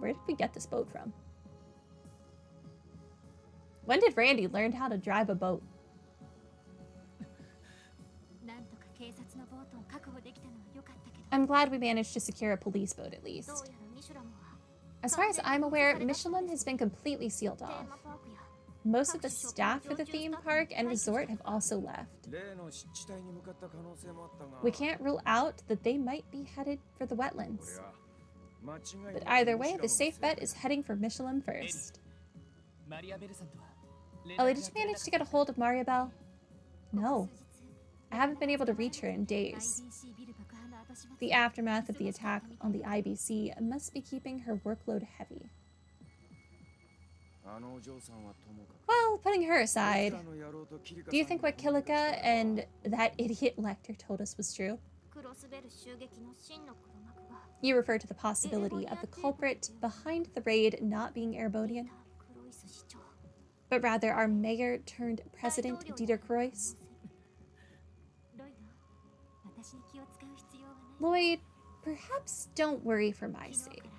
Where did we get this boat from? When did Randy learn how to drive a boat? I'm glad we managed to secure a police boat at least. As far as I'm aware, Michelin has been completely sealed off. Most of the staff for the theme park and resort have also left. We can't rule out that they might be headed for the wetlands. But either way, the safe bet is heading for Michelin first. Ellie, did you manage to get a hold of Mariabelle? No. I haven't been able to reach her in days. The aftermath of the attack on the IBC must be keeping her workload heavy. Well, putting her aside, do you think what Kilika and that idiot Lecter told us was true? You refer to the possibility of the culprit behind the raid not being Airbodian, but rather our mayor turned president, Dieter Croix. Lloyd, perhaps don't worry for my sake.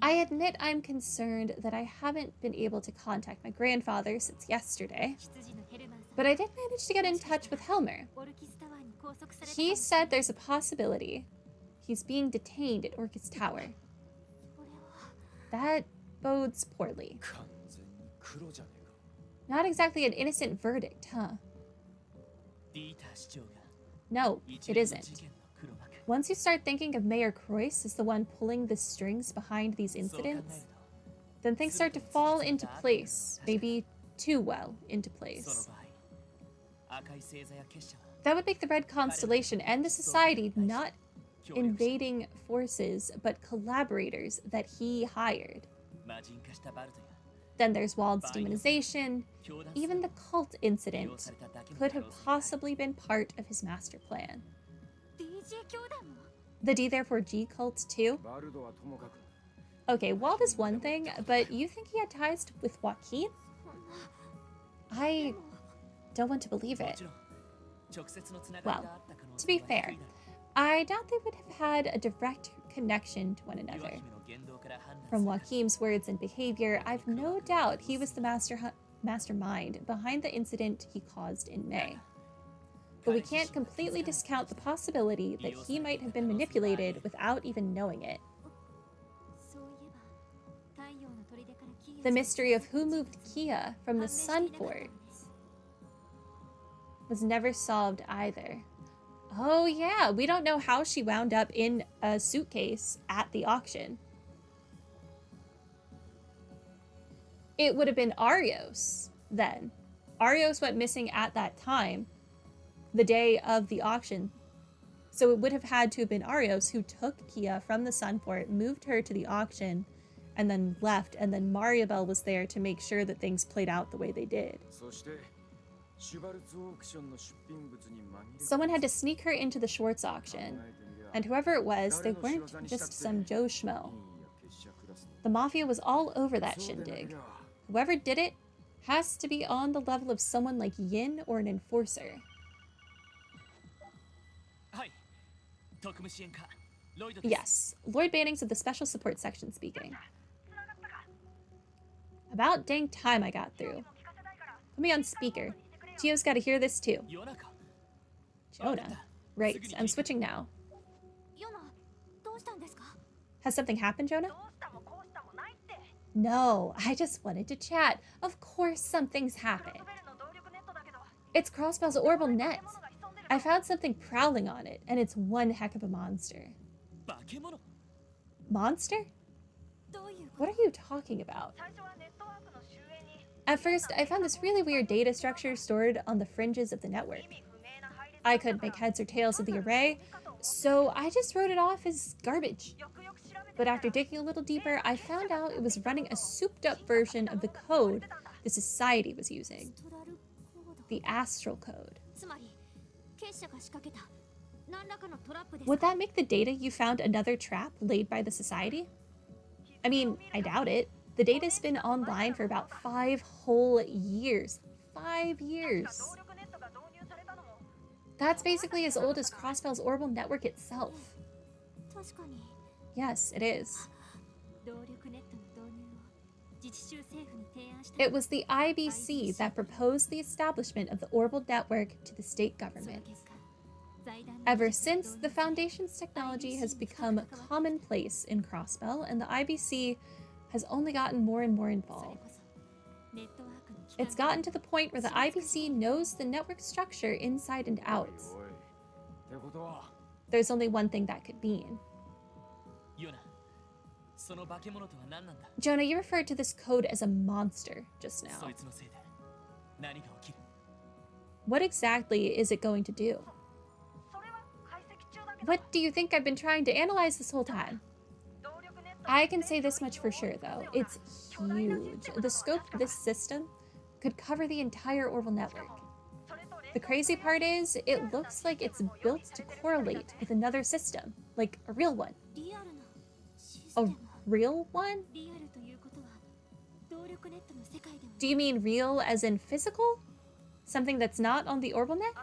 I admit I'm concerned that I haven't been able to contact my grandfather since yesterday, but I did manage to get in touch with Helmer. He said there's a possibility he's being detained at Orcus Tower. That bodes poorly. Not exactly an innocent verdict, huh? No, it isn't. Once you start thinking of Mayor Croix as the one pulling the strings behind these incidents, then things start to fall into place, maybe too well into place. That would make the Red Constellation and the Society not invading forces, but collaborators that he hired. Then there's Wald's demonization. Even the cult incident could have possibly been part of his master plan. The D therefore G cult too? Okay, Wald is one thing, but you think he had ties with Joaquin? I don't want to believe it. Well, to be fair, I doubt they would have had a direct connection to one another. From Joaquin's words and behavior, I've no doubt he was the mastermind behind the incident he caused in May. But we can't completely discount the possibility that he might have been manipulated without even knowing it. The mystery of who moved Kia from the Sun Forts was never solved either. Oh yeah, we don't know how she wound up in a suitcase at the auction. It would have been Arios then. Arios went missing at that time, the day of the auction. So it would have had to have been Arios who took Kia from the Sunfort, moved her to the auction, and then left, and then Mariabelle was there to make sure that things played out the way they did. Someone had to sneak her into the Schwartz auction, and whoever it was, they weren't just some Joe Schmo. The Mafia was all over that shindig. Whoever did it has to be on the level of someone like Yin or an enforcer. Yes, Lloyd Bannings of the Special Support Section speaking. About dang time I got through. Put me on speaker. Chio's gotta hear this too. Jonah? Right, I'm switching now. Has something happened, Jonah? No, I just wanted to chat. Of course something's happened. It's Crossbell's orbital net. I found something prowling on it, and it's one heck of a monster. Monster? What are you talking about? At first, I found this really weird data structure stored on the fringes of the network. I couldn't make heads or tails of the array, so I just wrote it off as garbage. But after digging a little deeper, I found out it was running a souped-up version of the code the Society was using. The Astral Code. Would that make the data you found another trap laid by the Society? I mean, I doubt it. The data's been online for about 5 whole years. 5 years. That's basically as old as Crossbell's orbital network itself. Yes, it is. It was the IBC that proposed the establishment of the orbital network to the state government. Ever since, the Foundation's technology has become commonplace in Crossbell, and the IBC has only gotten more and more involved. It's gotten to the point where the IBC knows the network structure inside and out. There's only one thing that could mean. Jonah, you referred to this code as a monster just now. What exactly is it going to do? What do you think I've been trying to analyze this whole time? I can say this much for sure, though. It's huge. The scope of this system could cover the entire orbital network. The crazy part is, it looks like it's built to correlate with another system, like a real one. A real one? Do you mean real as in physical? Something that's not on the orbital net?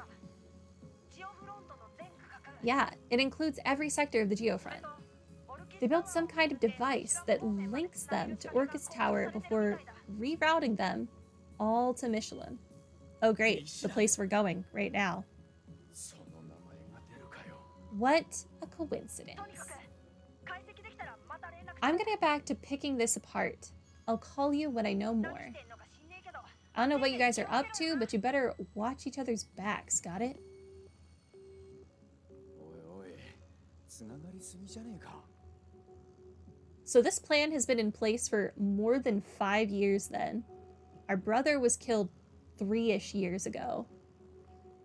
Yeah, it includes every sector of the geofront. They built some kind of device that links them to Orcus Tower before rerouting them all to Michelin. Oh great, the place we're going right now. What a coincidence. I'm gonna get back to picking this apart. I'll call you when I know more. I don't know what you guys are up to, but you better watch each other's backs, got it? So this plan has been in place for more than 5 years then. Our brother was killed 3-ish years ago.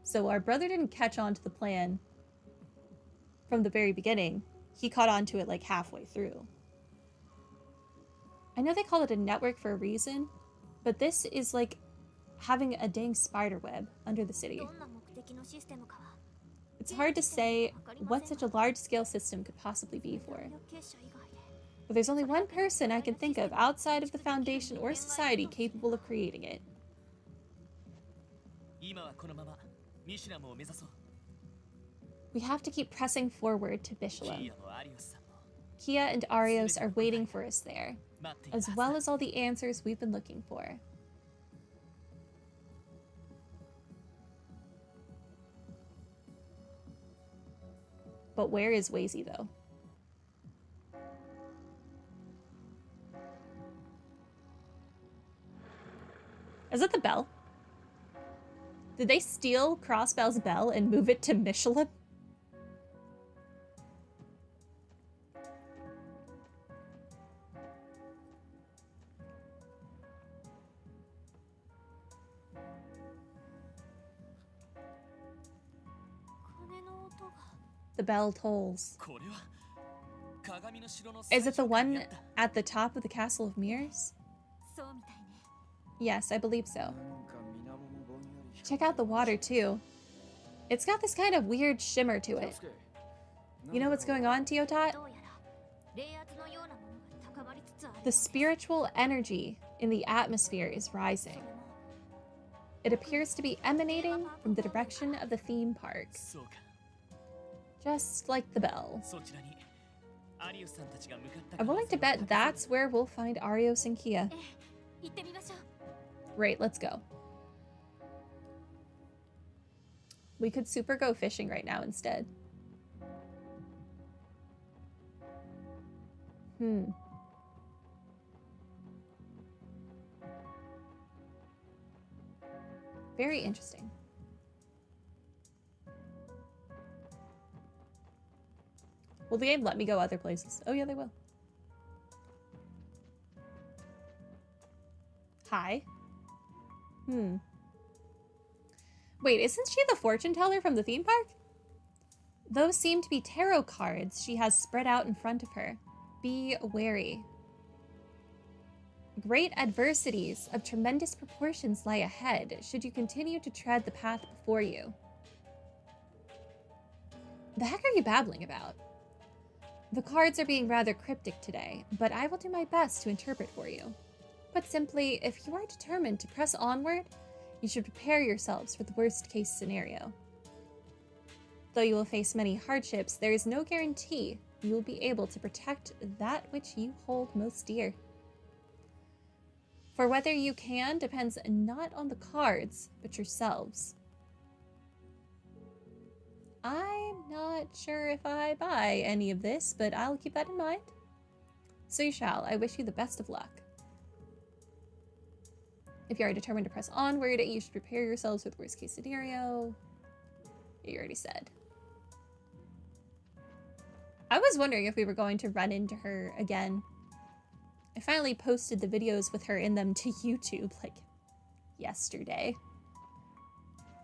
So our brother didn't catch on to the plan from the very beginning. He caught on to it like halfway through. I know they call it a network for a reason, but this is like having a dang spider web under the city. It's hard to say what such a large-scale system could possibly be for. But there's only one person I can think of outside of the Foundation or society capable of creating it. We have to keep pressing forward to Michelin. Kia and Arios are waiting for us there, as well as all the answers we've been looking for. But where is Wazy, though? Is that the bell? Did they steal Crossbell's bell and move it to Michelin? The bell tolls. Is it the one at the top of the Castle of Mirrors? Yes, I believe so. Check out the water, too. It's got this kind of weird shimmer to it. You know what's going on, Teotot? The spiritual energy in the atmosphere is rising. It appears to be emanating from the direction of the theme park. Just like the bell. I'm willing to bet that's where we'll find Arios and Kia. Right, let's go. We could super go fishing right now instead. Very interesting. Will the game let me go other places? Oh yeah, they will. Hi. Wait, isn't she the fortune teller from the theme park? Those seem to be tarot cards she has spread out in front of her. Be wary. Great adversities of tremendous proportions lie ahead should you continue to tread the path before you. The heck are you babbling about? The cards are being rather cryptic today, but I will do my best to interpret for you. Put simply, if you are determined to press onward, you should prepare yourselves for the worst-case scenario. Though you will face many hardships, there is no guarantee you will be able to protect that which you hold most dear. For whether you can depends not on the cards, but yourselves. I'm not sure if I buy any of this, but I'll keep that in mind. So you shall. I wish you the best of luck. If you are determined to press onward, you should prepare yourselves for the worst case scenario. You already said. I was wondering if we were going to run into her again. I finally posted the videos with her in them to YouTube, like, yesterday.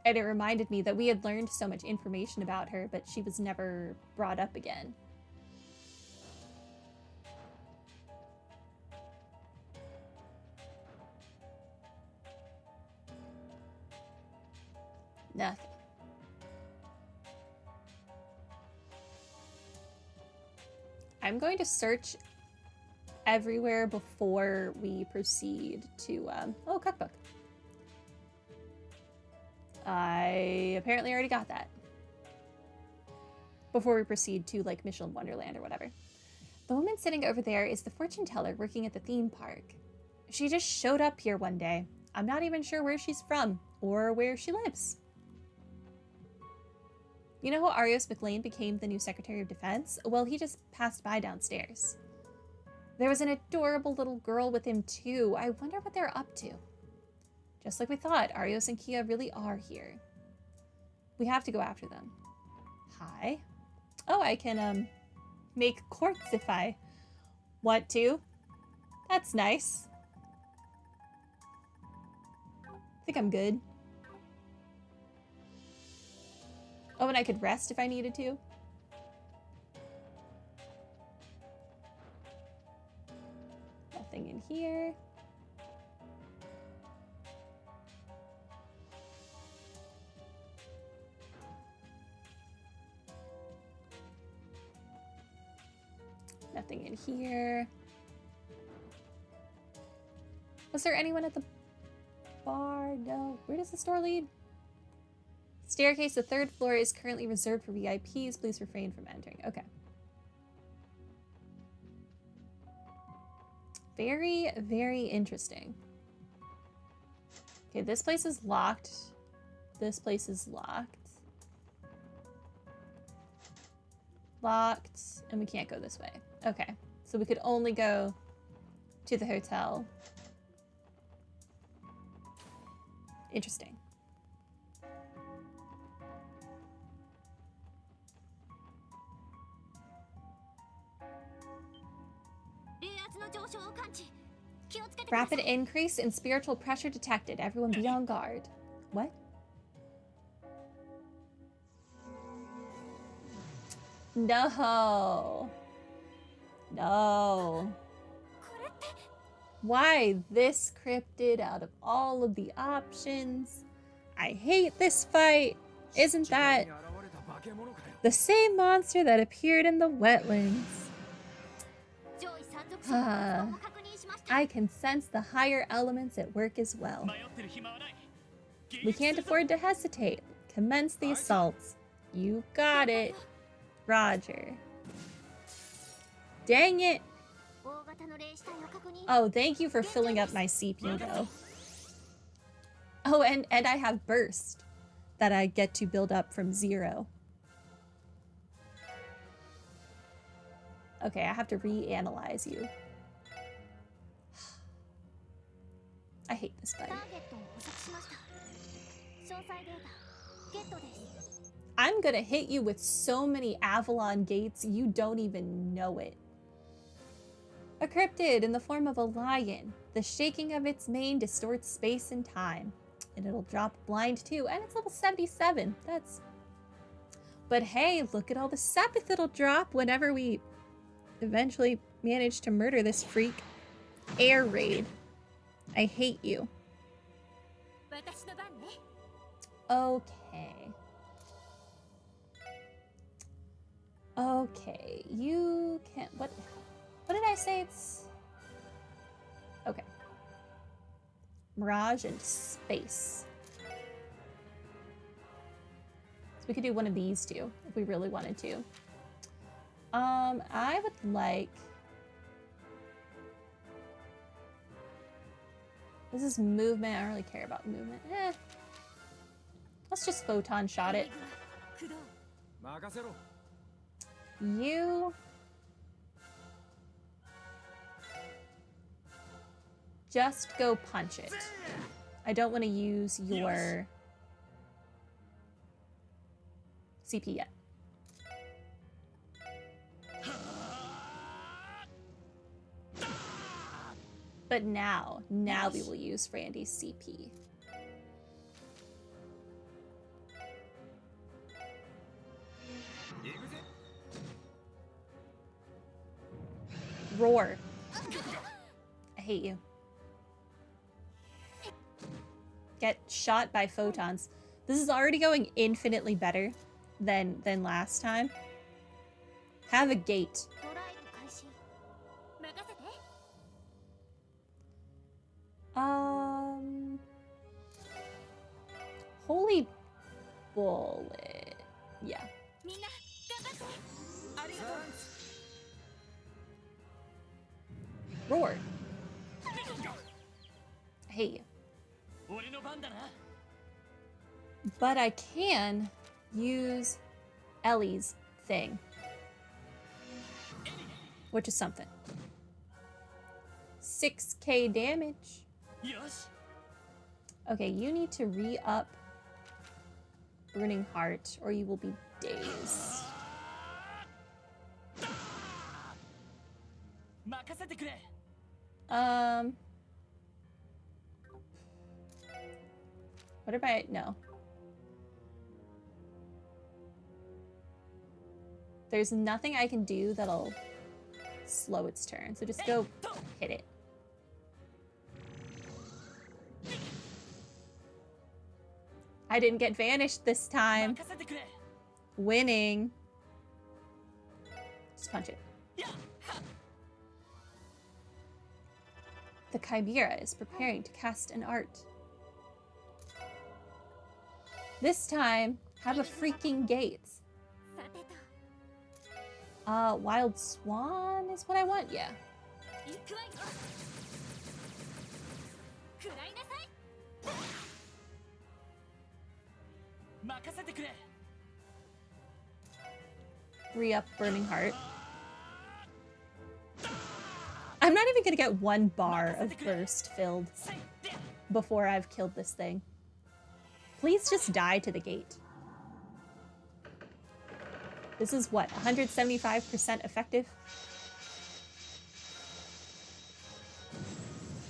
And it reminded me that we had learned so much information about her, but she was never brought up again. Nothing. I'm going to search everywhere before we proceed to, oh, cookbook. I apparently already got that. Before we proceed to, like, Mission Wonderland or whatever. The woman sitting over there is the fortune teller working at the theme park. She just showed up here one day. I'm not even sure where she's from or where she lives. You know how Arios McLean became the new Secretary of Defense? Well, he just passed by downstairs. There was an adorable little girl with him too. I wonder what they're up to. Just like we thought, Arios and Kia really are here. We have to go after them. Hi. Oh, I can, make courts if I want to. That's nice. I think I'm good. Oh, and I could rest if I needed to. Nothing in here. Nothing in here. Was there anyone at the bar? No. Where does the store lead? Staircase, the third floor is currently reserved for VIPs. Please refrain from entering. Okay. Very, very interesting. Okay, this place is locked. This place is locked. Locked. And we can't go this way. Okay. So we could only go to the hotel. Interesting. Rapid increase in spiritual pressure detected. Everyone be on guard. What? No. No. Why this cryptid out of all of the options? I hate this fight. Isn't that the same monster that appeared in the wetlands? I can sense the higher elements at work as well. We can't afford to hesitate. Commence the assaults. You got it, Roger. Dang it. Oh, thank you for filling up my CPU, though. Oh, and I have burst that I get to build up from 0. Okay, I have to reanalyze you. I hate this fight. I'm gonna hit you with so many Avalon gates, you don't even know it. A cryptid in the form of a lion. The shaking of its mane distorts space and time. And it'll drop blind too, and it's level 77. That's... But hey, look at all the Sepith it'll drop whenever we eventually manage to murder this freak. Air raid. I hate you. Okay. Okay, you can't... What did I say? It's... Okay. Mirage and space. We could do one of these two if we really wanted to. I would like... This is movement. I don't really care about movement. Let's just photon shot it. You... just go punch it. I don't want to use your CP yet. But now we will use Randy's CP. Roar. I hate you. Get shot by photons. This is already going infinitely better than last time. Have a gate. Holy bullet. Yeah. Roar. I hate you. But I can use Ellie's thing, which is something. 6k damage. Okay, you need to re-up Burning Heart or you will be dazed. What if I... No. There's nothing I can do that'll slow its turn, so just go hit it. I didn't get vanished this time. Winning. Just punch it. The Chimera is preparing to cast an art. This time, have a freaking gate. Wild Swan is what I want? Yeah. Re-up Burning Heart. I'm not even gonna get one bar of burst filled before I've killed this thing. Please just die to the gate. This is what, 175% effective?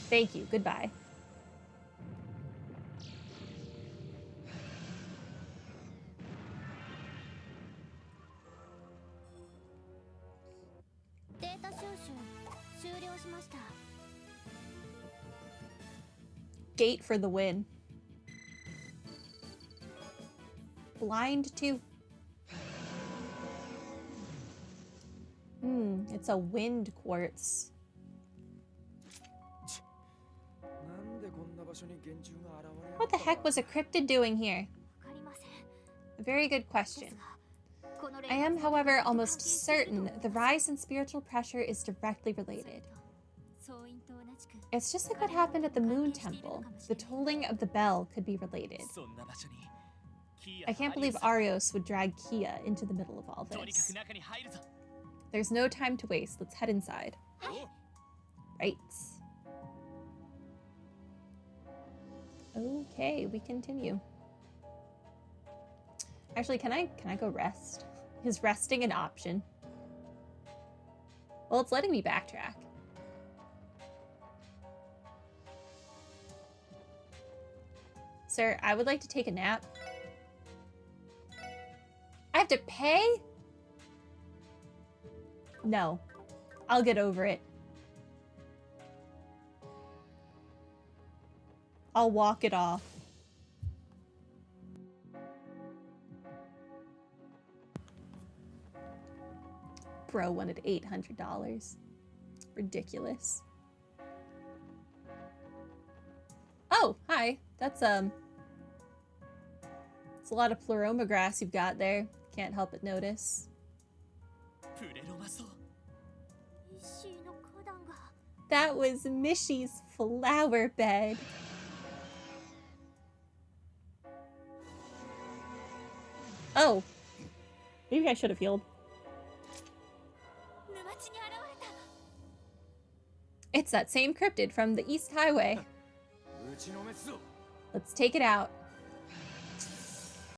Thank you, goodbye. Gate for the win. Blind too. It's a wind quartz. What the heck was a cryptid doing here? A very good question. I am, however, almost certain the rise in spiritual pressure is directly related. It's just like what happened at the Moon Temple. The tolling of the bell could be related. I can't believe Arios would drag Kia into the middle of all this. There's no time to waste. Let's head inside. Right. Okay, we continue. Actually, can I go rest? Is resting an option? Well, it's letting me backtrack. Sir, I would like to take a nap. I have to pay? No. I'll get over it. I'll walk it off. Bro wanted $800. Ridiculous. Oh, hi. That's It's a lot of pleroma grass you've got there. Can't help but notice. That was Mishy's flower bed. Oh. Maybe I should have healed. It's that same cryptid from the East Highway. Let's take it out.